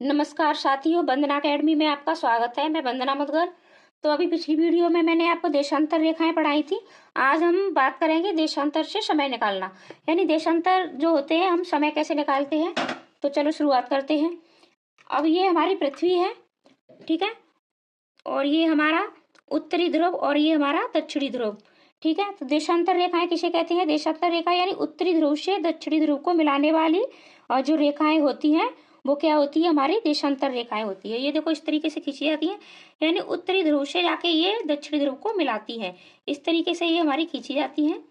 नमस्कार साथियों, वंदना अकेडमी में आपका स्वागत है। मैं वंदना मुदगल। तो अभी पिछली वीडियो में मैंने आपको देशांतर रेखाएं पढ़ाई थी। आज हम बात करेंगे देशांतर से समय निकालना, यानी देशांतर जो होते हैं हम समय कैसे निकालते हैं। तो चलो शुरुआत करते हैं। अब ये हमारी पृथ्वी है, ठीक है, और ये हमारा उत्तरी ध्रुव और ये हमारा दक्षिणी ध्रुव, ठीक है। तो देशांतर रेखाएं किसे कहते हैं? देशांतर रेखा यानी उत्तरी ध्रुव से दक्षिणी ध्रुव को मिलाने वाली और जो रेखाएं होती हैं वो क्या होती है? हमारी देशांतर रेखाएं होती है। ये देखो इस तरीके से खींची जाती हैं, यानी उत्तरी ध्रुव से जाके ये दक्षिणी ध्रुव को मिलाती है। इस तरीके से ये हमारी खींची जाती हैं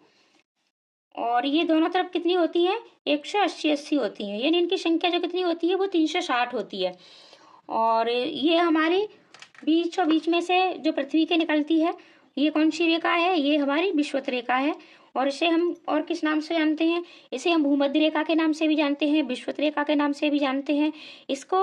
और ये दोनों तरफ कितनी होती है? 180 होती है, यानी इनकी संख्या जो कितनी होती है वो 360 होती है। और ये हमारी बीच और बीच में से जो पृथ्वी के निकलती है, ये कौन सी रेखा है? ये हमारी विषुवत रेखा है। और इसे हम और किस नाम से जानते हैं? इसे हम भूमध्य रेखा के नाम से भी जानते हैं, विषुवत रेखा के नाम से भी जानते हैं। इसको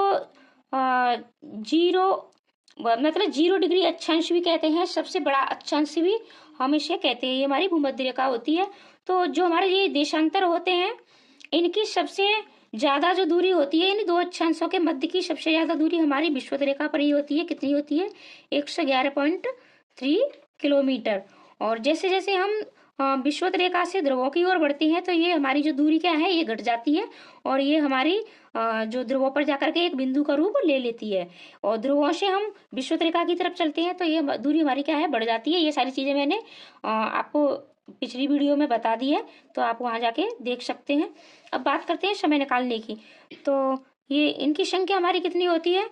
जीरो मतलब 0 डिग्री अक्षांश भी कहते हैं, सबसे बड़ा अक्षांश भी हम इसे कहते हैं। ये हमारी भूमध्य रेखा होती है। तो जो हमारे ये देशांतर होते हैं इनकी सबसे ज्यादा जो दूरी होती है, इन दो अक्षांशों के मध्य की सबसे ज्यादा दूरी हमारी विषुवत रेखा पर ही होती है। कितनी होती है? 111.3 किलोमीटर। और जैसे जैसे हम विषुवत रेखा से ध्रुवों की ओर बढ़ते हैं तो ये हमारी जो दूरी क्या है, ये घट जाती है और ये हमारी जो ध्रुवों पर जाकर के एक बिंदु का रूप ले लेती है। और ध्रुवों से हम विषुवत रेखा की तरफ चलते हैं तो ये दूरी हमारी क्या है? बढ़ जाती है। ये सारी चीजें मैंने आपको पिछली वीडियो में बता दी है, तो आप वहां जाके देख सकते हैं। अब बात करते हैं समय निकालने की। तो ये इनकी संख्या हमारी कितनी होती है?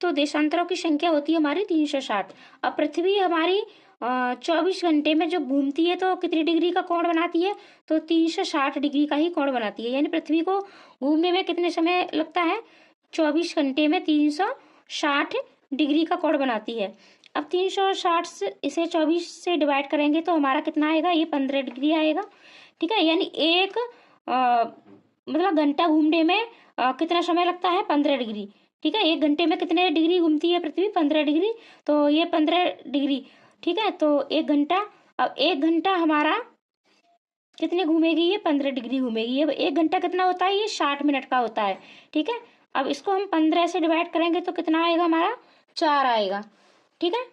तो देशांतरों की संख्या होती है हमारी 360। अब पृथ्वी हमारी 24 घंटे में जो घूमती है तो कितनी डिग्री का कोण बनाती है? तो 360 डिग्री का ही कोण बनाती है। यानी पृथ्वी को घूमने में कितने समय लगता है? 24 घंटे में 360 डिग्री का कोण बनाती है। अब 360 से इसे 24 से डिवाइड करेंगे तो हमारा कितना आएगा? ये 15 डिग्री आएगा, ठीक है। यानी एक मतलब घंटा घूमने में कितना समय लगता है? 15 डिग्री, ठीक है। एक घंटे में कितने डिग्री घूमती है पृथ्वी? 15 डिग्री। तो ये 15 डिग्री, ठीक है। तो एक घंटा, अब एक घंटा हमारा कितने घूमेगी? ये 15 डिग्री घूमेगी। अब एक घंटा कितना होता है? ये 60 मिनट का होता है, ठीक है। अब इसको हम 15 से डिवाइड करेंगे तो कितना आएगा? हमारा 4 आएगा, ठीक है।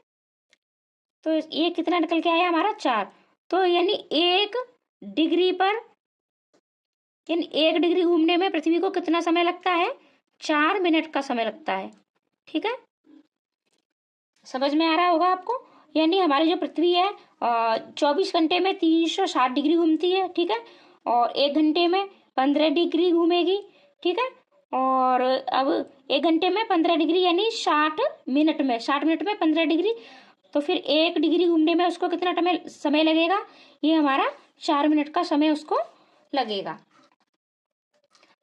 तो ये कितना निकल के आया? हमारा 4। तो यानी डिग्री पर यानी 1 डिग्री घूमने में पृथ्वी को कितना समय लगता है? 4 मिनट का समय लगता है, ठीक है। समझ में आ रहा होगा आपको? यानी हमारी जो पृथ्वी है 24 घंटे में 360 डिग्री घूमती है, ठीक है। और एक घंटे में 15 डिग्री घूमेगी, ठीक है। और अब एक घंटे में 15 डिग्री यानी 60 मिनट में 15 डिग्री। तो फिर 1 डिग्री घूमने में उसको कितना समय लगेगा? ये हमारा 4 मिनट का समय उसको लगेगा।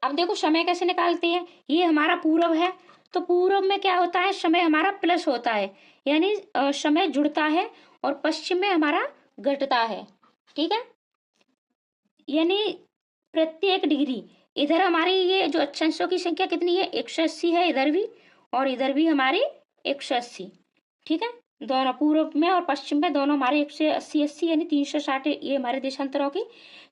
अब देखो समय कैसे निकालते हैं। ये हमारा पूरब है, तो पूरब में क्या होता है? समय हमारा प्लस होता है, यानी समय जुड़ता है। और पश्चिम में हमारा घटता है, ठीक है। यानी प्रत्येक डिग्री, इधर हमारी ये जो अक्षांशों की संख्या कितनी है? 180 है इधर भी, और इधर भी हमारी 180, ठीक है। दोनों पूर्व में और पश्चिम में दोनों हमारे 180 यानी 360 ये हमारे देशांतरों की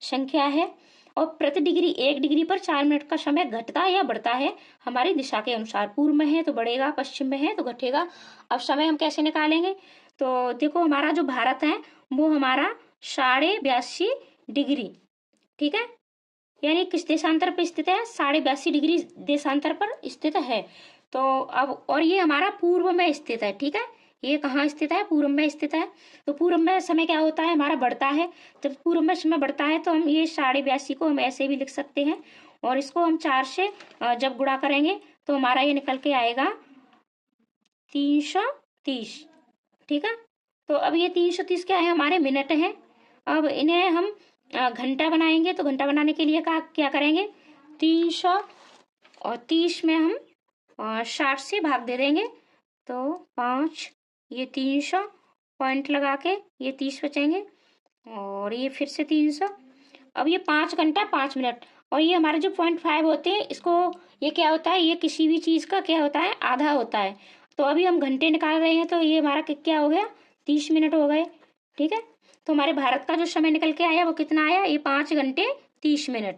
संख्या है। और प्रति डिग्री 1 डिग्री पर 4 मिनट का समय घटता या बढ़ता है हमारी दिशा के अनुसार। पूर्व में है तो बढ़ेगा, पश्चिम में है तो घटेगा। अब समय हम कैसे निकालेंगे? तो देखो हमारा जो भारत है वो हमारा 82.5 डिग्री, ठीक है, यानी किस देशांतर पर स्थित है? 82.5 डिग्री देशांतर पर स्थित है। तो अब और ये हमारा पूर्व में स्थित है, ठीक है। ये कहाँ स्थित है? पूर्व में स्थित है। तो पूर्व में समय क्या होता है? हमारा बढ़ता है। जब पूर्व में समय बढ़ता है तो हम ये 82.5 को हम ऐसे भी लिख सकते हैं, और इसको हम 4 से जब गुणा करेंगे तो हमारा ये निकल के आएगा 330, ठीक है। तो अब ये 330 क्या है? हमारे मिनट हैं। अब इन्हें हम घंटा बनाएंगे, तो घंटा बनाने के लिए क्या करेंगे? 330 में हम 60 से भाग दे देंगे तो 5, ये 300 पॉइंट लगा के ये 30 बचेंगे, और ये फिर से 300। अब ये 5 घंटा 5 मिनट, और ये हमारे जो 0.5 होते हैं इसको, ये क्या होता है? ये किसी भी चीज का क्या होता है? आधा होता है। तो अभी हम घंटे निकाल रहे हैं तो ये हमारा क्या हो गया? 30 मिनट हो गए, ठीक है। तो हमारे भारत का जो समय निकल के आया वो कितना आया? ये 5 घंटे 30 मिनट,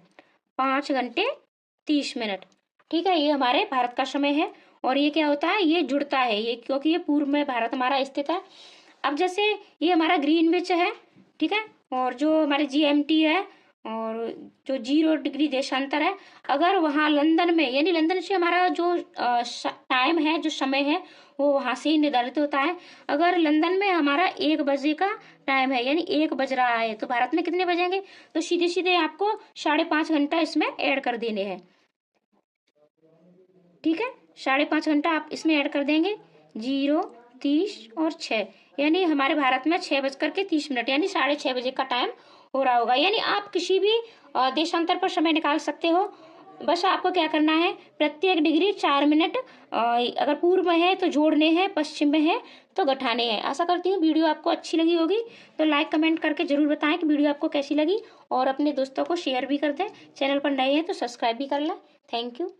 5 घंटे 30 मिनट, ठीक है, ये हमारे भारत का समय है। और ये क्या होता है, ये जुड़ता है ये, क्योंकि ये पूर्व में भारत हमारा स्थित है। अब जैसे ये हमारा ग्रीनविच है, ठीक है, और जो हमारे जीएमटी है, और जो 0 डिग्री देशांतर है, अगर वहाँ लंदन में, यानी लंदन से हमारा जो टाइम है, जो समय है, वो वहाँ से ही निर्धारित होता है। अगर लंदन में हमारा 1 बजे का टाइम है, यानी 1 बज रहा है, तो भारत में कितने बजेंगे? तो सीधे सीधे आपको 5.5 घंटा इसमें ऐड कर देने हैं। ठीक है, 5.5 घंटा आप इसमें ऐड कर देंगे। 0, 30 और 6, यानी हमारे भारत में 6:30, यानी 6:30 बजे का टाइम हो रहा होगा। यानी आप किसी भी देशांतर पर समय निकाल सकते हो। बस आपको क्या करना है, प्रत्येक डिग्री 4 मिनट, अगर पूर्व में है तो जोड़ने हैं, पश्चिम में है तो घटाने हैं। आशा करती हूँ वीडियो आपको अच्छी लगी होगी। तो लाइक कमेंट करके जरूर बताएं कि वीडियो आपको कैसी लगी, और अपने दोस्तों को शेयर भी कर दें। चैनल पर नए हैं तो सब्सक्राइब भी कर लें। Thank you.